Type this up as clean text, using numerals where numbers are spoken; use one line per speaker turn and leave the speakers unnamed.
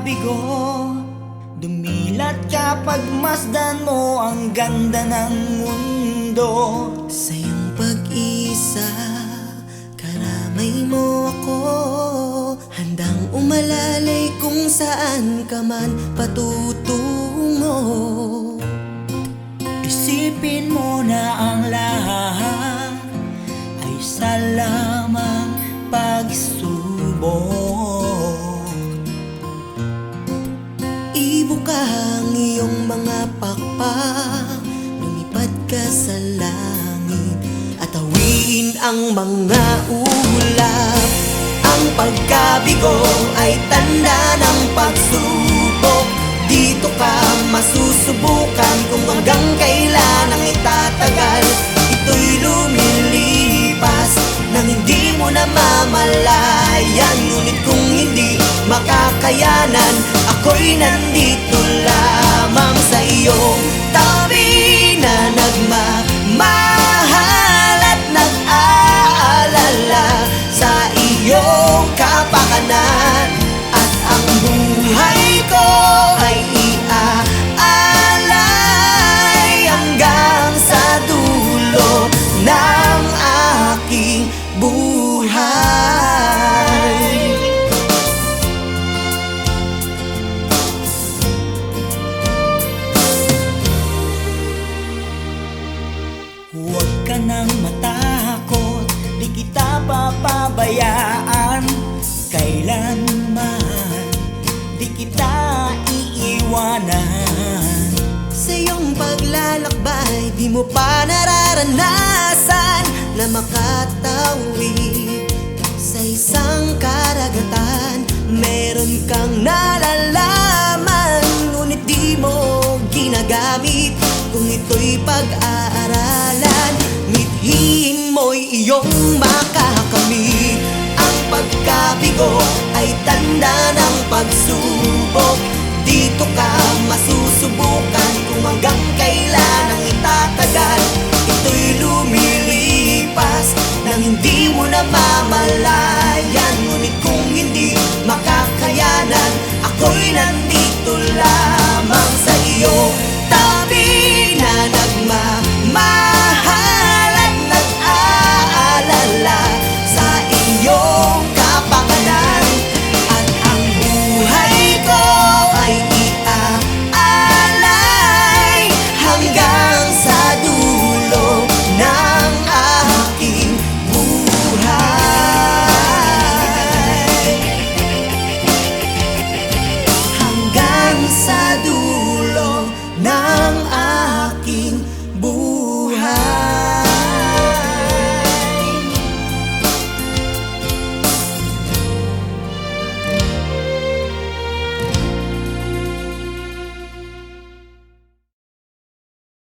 pagkabigo, dumilat ka pagmasdan mo ang ganda ng mundo.
Sa iyong pag-isa, karamay mo ako, handang umalalay kung saan ka man patutungo.
Isipin mo na ang lahat ay sa lamang pagsubok.
Ibuka ang iyong mga pakpak, lumipad ka sa langit at hawiin ang mga ulap. Ang pagkabigo ay tanda ng pagsubok. Dito ka masusubukan kung hanggang kailan ang itatagal. Ito'y lumilipas nang hindi mo na mamalayan. Ngunit kung hindi makakayanan, ako'y nandito lamang sa iyong tabi na nagmamahal at nag-aalala sa iyong kapakanan. At ang buhay ko ay iaalay hanggang sa dulo ng aking buhay.
Huwag ka nang matakot, di kita papabayaan kailanman, di kita iiwanan.
Sa iyong paglalakbay, di mo pa nararanasan na makatawid sa isang karagatan. Meron kang nalalaman, ngunit di mo ginagamit. Kung ito'y pag-aaralan, mithiin mo'y iyong makakamit. Ang pagkabigo ay tanda ng pagsubok. Dito ka masusubok.